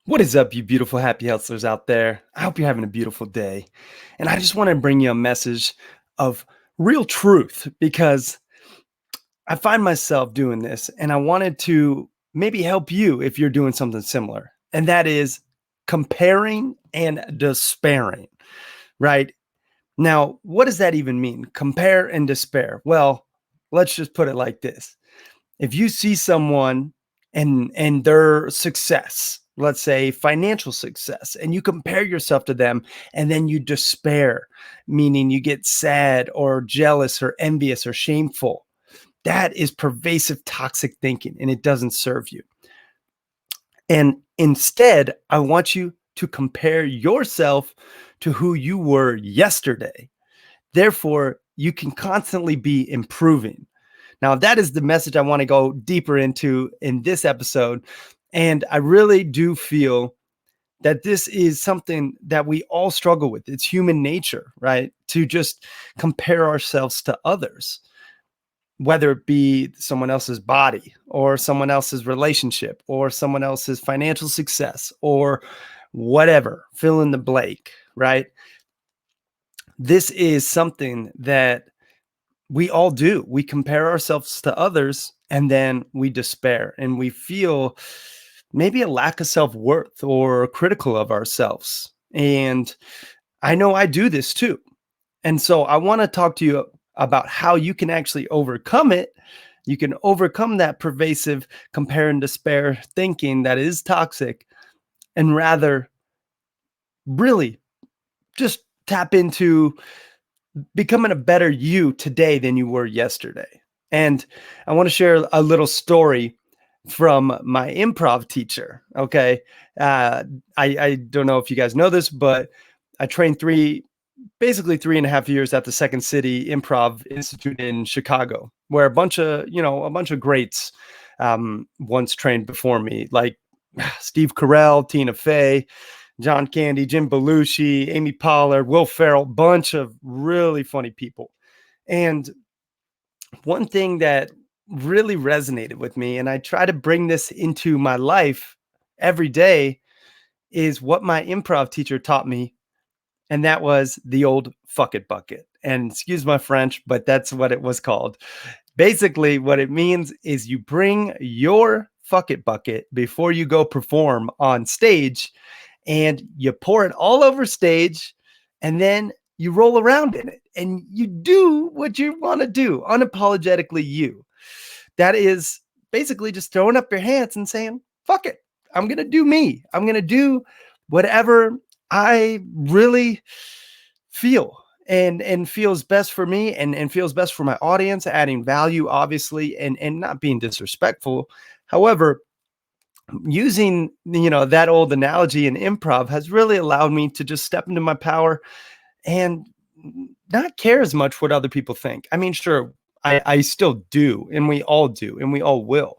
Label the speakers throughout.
Speaker 1: What is up, you beautiful happy hustlers out there? I hope you're having a beautiful day. And I just want to bring you a message of real truth because I find myself doing this and I wanted to maybe help you if you're doing something similar. And that is comparing and despairing, right? Now, what does that even mean? Compare and despair. Well, let's just put it like this. If you see someone and their success, let's say financial success, and you compare yourself to them and then you despair, meaning you get sad or jealous or envious or shameful, that is pervasive toxic thinking and it doesn't serve you. And instead, I want you to compare yourself to who you were yesterday. Therefore, you can constantly be improving. Now, that is the message I want to go deeper into in this episode. And I really do feel that this is something that we all struggle with. It's human nature, right? To just compare ourselves to others, whether it be someone else's body or someone else's relationship or someone else's financial success or whatever, fill in the blank, right? This is something that we all do. We compare ourselves to others and then we despair and we feel maybe a lack of self-worth or critical of ourselves. And I know I do this too. And so I want to talk to you about how you can actually overcome it. You can overcome that pervasive compare and despair thinking that is toxic and rather really just tap into becoming a better you today than you were yesterday. And I want to share a little story from my improv teacher. Okay. I don't know if you guys know this, but I trained basically 3.5 years at the Second City Improv Institute in Chicago, where a bunch of greats once trained before me, like Steve Carell, Tina Fey, John Candy, Jim Belushi, Amy Pollard, Will Ferrell, bunch of really funny people. And one thing that really resonated with me, and I try to bring this into my life every day, is what my improv teacher taught me. And that was the old fuck it bucket. And excuse my French, but that's what it was called. Basically, what it means is you bring your fuck it bucket before you go perform on stage and you pour it all over stage and then you roll around in it and you do what you want to do, unapologetically you. That is basically just throwing up your hands and saying, fuck it, I'm going to do me. I'm going to do whatever I really feel and feels best for me and feels best for my audience, adding value, obviously, and not being disrespectful. However, using that old analogy in improv has really allowed me to just step into my power and not care as much what other people think. I mean, sure, I still do, and we all do, and we all will.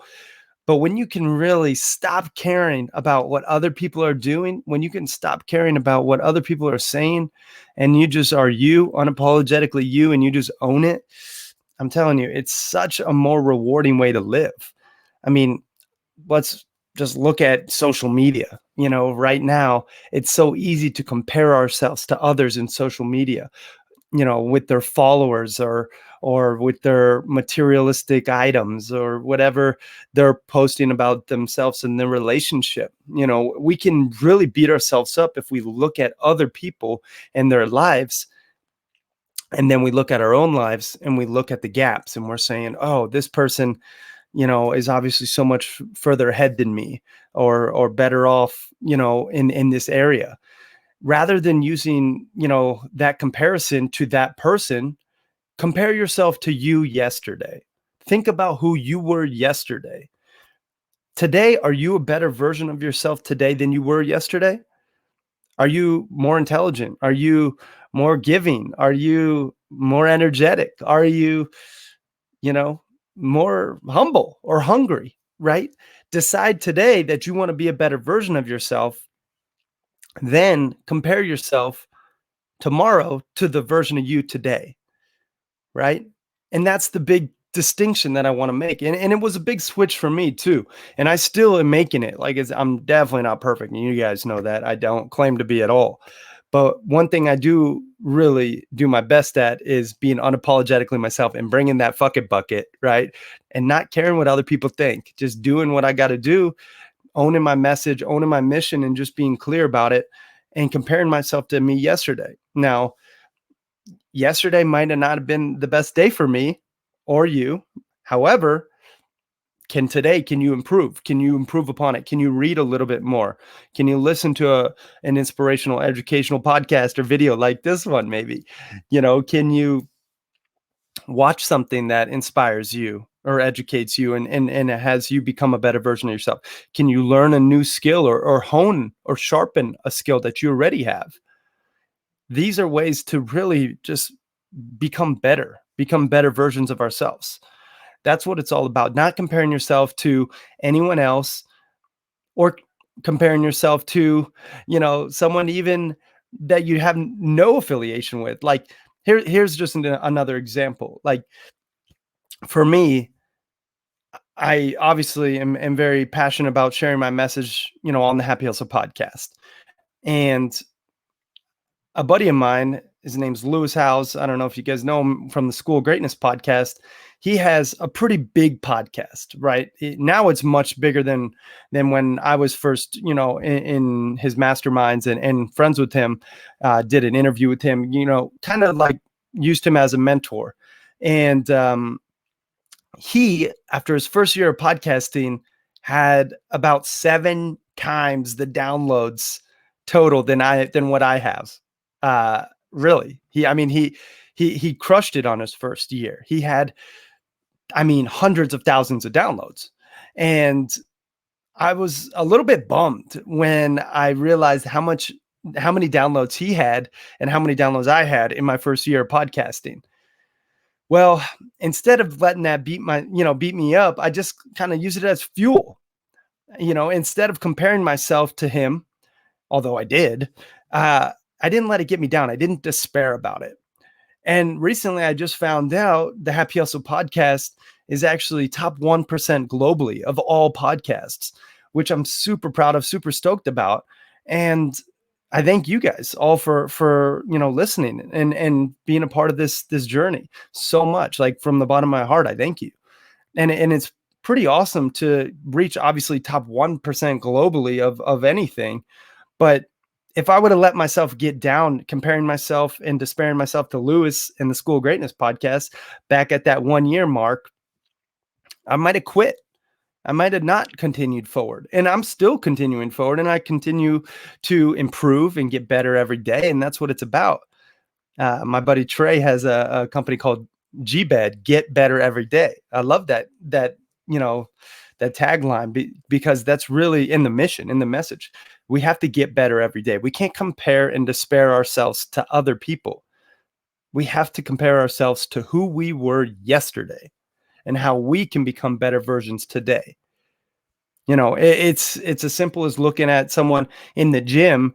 Speaker 1: But when you can really stop caring about what other people are doing, when you can stop caring about what other people are saying, and you just are you, unapologetically you, and you just own it, I'm telling you, it's such a more rewarding way to live. I mean, let's just look at social media. Right now, it's so easy to compare ourselves to others in social media, with their followers or with their materialistic items or whatever they're posting about themselves in their relationship. We can really beat ourselves up if we look at other people and their lives and then we look at our own lives and we look at the gaps and we're saying, oh, this person is obviously so much further ahead than me or better off, in this area. Rather than using, that comparison to that person, compare yourself to you yesterday. Think about who you were yesterday. Today, are you a better version of yourself today than you were yesterday? Are you more intelligent? Are you more giving? Are you more energetic? Are you, you know, more humble or hungry, right? Decide today that you want to be a better version of yourself. Then compare yourself tomorrow to the version of you today, right? And that's the big distinction that I want to make. And it was a big switch for me too. And I still am making it. Like I'm definitely not perfect. And you guys know that. I don't claim to be at all. But one thing I do really do my best at is being unapologetically myself and bringing that fucking bucket, right? And not caring what other people think, just doing what I got to do, owning my message, owning my mission, and just being clear about it and comparing myself to me yesterday. Now, yesterday might have not have been the best day for me or you. However, can you improve? Can you improve upon it? Can you read a little bit more? Can you listen to an inspirational educational podcast or video like this one maybe? Can you watch something that inspires you or educates you and it has you become a better version of yourself? Can you learn a new skill or hone or sharpen a skill that you already have? These are ways to really just become better versions of ourselves. That's what it's all about. Not comparing yourself to anyone else or comparing yourself to, someone even that you have no affiliation with. Like here's just another example. Like for me, I obviously am very passionate about sharing my message, on the Happy Hustle podcast. And a buddy of mine, his name's Lewis Howes. I don't know if you guys know him from the School of Greatness podcast. He has a pretty big podcast, right? Now it's much bigger than when I was first, in his masterminds and friends with him, did an interview with him, kind of like used him as a mentor. And he, after his first year of podcasting, had about 7 times the downloads total than what I have. Really, he crushed it on his first year. He had, hundreds of thousands of downloads. And I was a little bit bummed when I realized how many downloads he had and how many downloads I had in my first year of podcasting. Well, instead of letting that beat me up, I just kind of use it as fuel. Instead of comparing myself to him, although I did, I didn't let it get me down. I didn't despair about it. And recently I just found out the Happy Hustle podcast is actually top 1% globally of all podcasts, which I'm super proud of, super stoked about. And I thank you guys all for listening and being a part of this journey so much. Like from the bottom of my heart, I thank you. And it's pretty awesome to reach obviously top 1% globally of anything. But if I would have let myself get down, comparing myself and despairing myself to Lewis and the School of Greatness podcast back at that 1 year mark, I might have quit. I might have not continued forward. And I'm still continuing forward, and I continue to improve and get better every day. And that's what it's about. My buddy Trey has a company called GBED, Get Better Every Day. I love that tagline because that's really in the mission, in the message. We have to get better every day. We can't compare and despair ourselves to other people. We have to compare ourselves to who we were yesterday and how we can become better versions today. It's as simple as looking at someone in the gym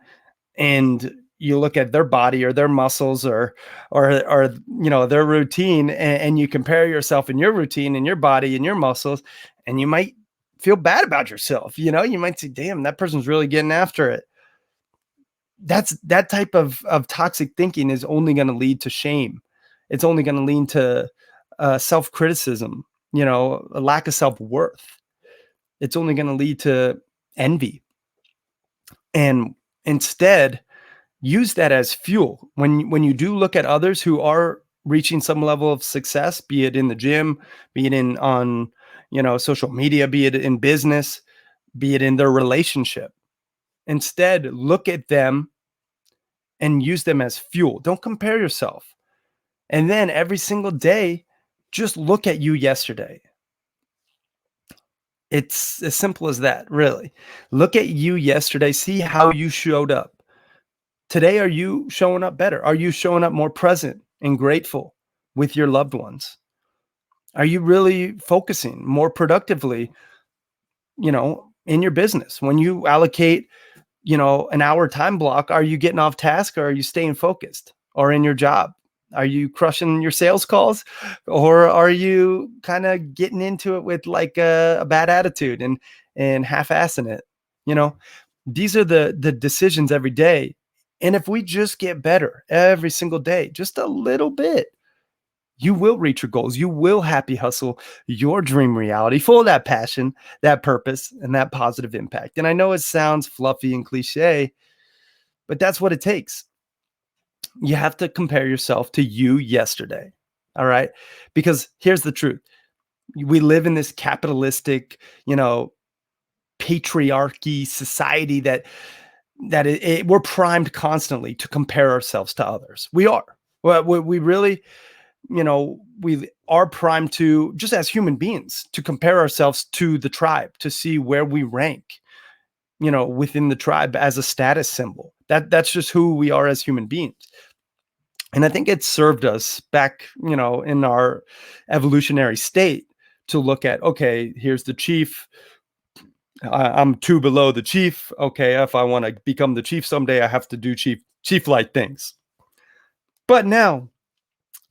Speaker 1: and you look at their body or their muscles or their routine and you compare yourself and your routine and your body and your muscles, and you might feel bad about yourself. You might say, damn, that person's really getting after it. That type of toxic thinking is only going to lead to shame. It's only going to lead to self-criticism, a lack of self-worth. It's only going to lead to envy. And instead, use that as fuel. When you do look at others who are reaching some level of success, be it in the gym, be it on social media, be it in business, be it in their relationship. Instead, look at them and use them as fuel. Don't compare yourself. And then every single day, just look at you yesterday. It's as simple as that, really. Look at you yesterday, see how you showed up. Today, are you showing up better? Are you showing up more present and grateful with your loved ones? Are you really focusing more productively, in your business? When you allocate, an hour time block, are you getting off task or are you staying focused? Or in your job, Are you crushing your sales calls, or are you kind of getting into it with like a bad attitude and half-assing it? You know, these are the decisions every day. And if we just get better every single day, just a little bit, you will reach your goals. You will happy hustle your dream reality full of that passion, that purpose, and that positive impact. And I know it sounds fluffy and cliche, but that's what it takes. You have to compare yourself to you yesterday. All right. Because here's the truth: we live in this capitalistic, patriarchy society we're primed constantly to compare ourselves to others. We are. Well, we really, we are primed to, just as human beings, to compare ourselves to the tribe, to see where we rank, within the tribe as a status symbol. That's just who we are as human beings. And I think it served us back, in our evolutionary state to look at, okay, here's the chief. I'm two below the chief. Okay, if I want to become the chief someday, I have to do chief-like things. But now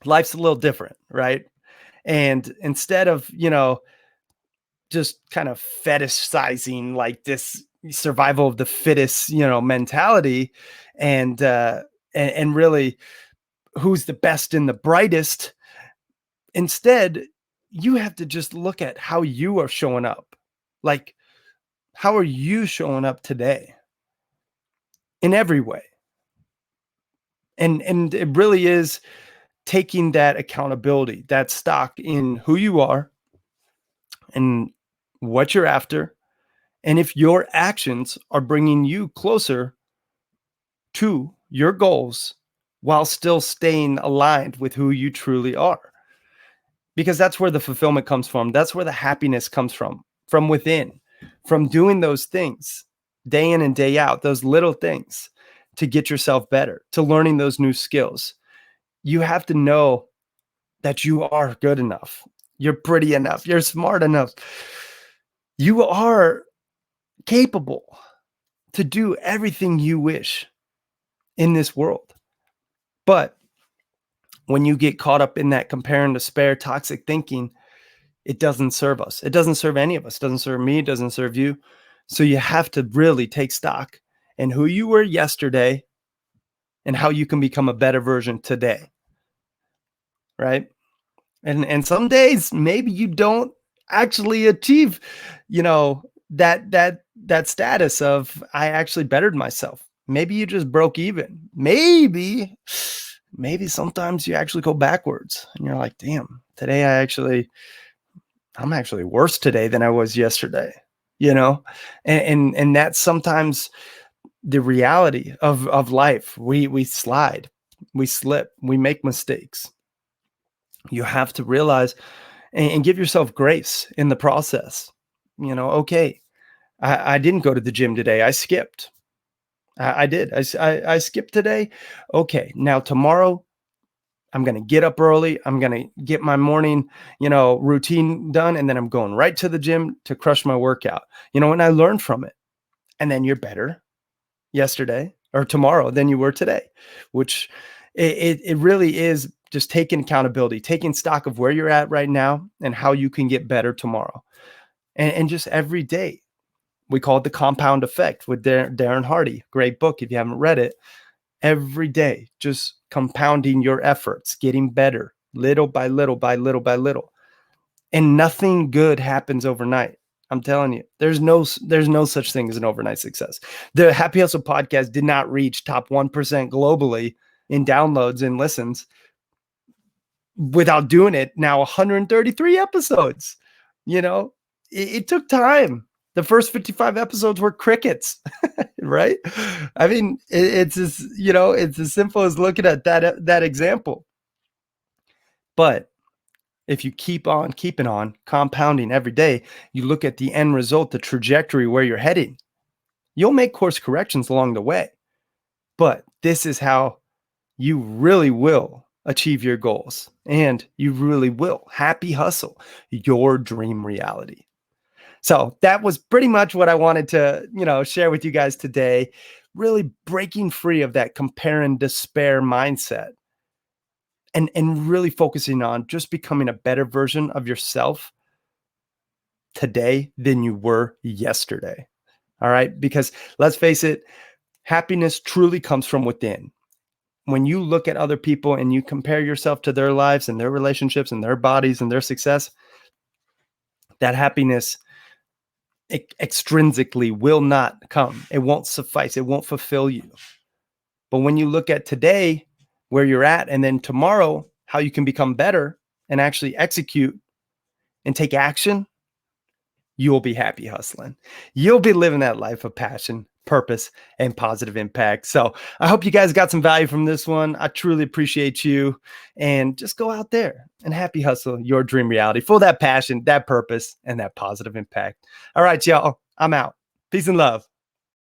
Speaker 1: life's a little different, right? And instead of, just kind of fetishizing like this survival of the fittest, mentality, and and really who's the best and the brightest, instead you have to just look at how you are showing up. Like, how are you showing up today in every way? And it really is taking that accountability, that stock in who you are and what you're after, and if your actions are bringing you closer to your goals while still staying aligned with who you truly are. Because that's where the fulfillment comes from. That's where the happiness comes from within, from doing those things day in and day out, those little things to get yourself better, to learning those new skills. You have to know that you are good enough. You're pretty enough. You're smart enough. You are capable to do everything you wish in this world. But when you get caught up in that compare and despair, toxic thinking, it doesn't serve us. It doesn't serve any of us. It doesn't serve me. It doesn't serve you. So you have to really take stock in who you were yesterday and how you can become a better version today. Right? And some days maybe you don't actually achieve, that status of I actually bettered myself. Maybe you just broke even. Maybe sometimes you actually go backwards and you're like, damn, today I'm actually worse today than I was yesterday, and that's sometimes the reality of life. We slide, we slip, we make mistakes. You have to realize and give yourself grace in the process. Okay, I didn't go to the gym today. I skipped. I did. I skipped today. Okay, now tomorrow I'm going to get up early. I'm going to get my morning, routine done. And then I'm going right to the gym to crush my workout, and I learned from it. And then you're better yesterday or tomorrow than you were today, which it really is just taking accountability, taking stock of where you're at right now and how you can get better tomorrow. And just every day. We call it the compound effect with Darren Hardy. Great book if you haven't read it. Every day, just compounding your efforts, getting better little by little by little by little. And nothing good happens overnight. I'm telling you, there's no such thing as an overnight success. The Happy Hustle podcast did not reach top 1% globally in downloads and listens without doing it. Now 133 episodes, it took time. The first 55 episodes were crickets, right? I mean, it's as simple as looking at that example. But if you keep on keeping on, compounding every day, you look at the end result, the trajectory where you're heading, you'll make course corrections along the way. But this is how you really will achieve your goals, and you really will happy hustle your dream reality. So that was pretty much what I wanted to, share with you guys today. Really breaking free of that compare and despair mindset. and really focusing on just becoming a better version of yourself today than you were yesterday. All right? Because let's face it, happiness truly comes from within. When you look at other people and you compare yourself to their lives and their relationships and their bodies and their success, that happiness extrinsically will not come. It won't suffice. It won't fulfill you. But when you look at today, where you're at, and then tomorrow, how you can become better and actually execute and take action, you'll be happy hustling. You'll be living that life of passion, purpose, and positive impact. So I hope you guys got some value from this one. I truly appreciate you. And just go out there and happy hustle your dream reality for that passion, that purpose, and that positive impact. All right, y'all. I'm out. Peace and love.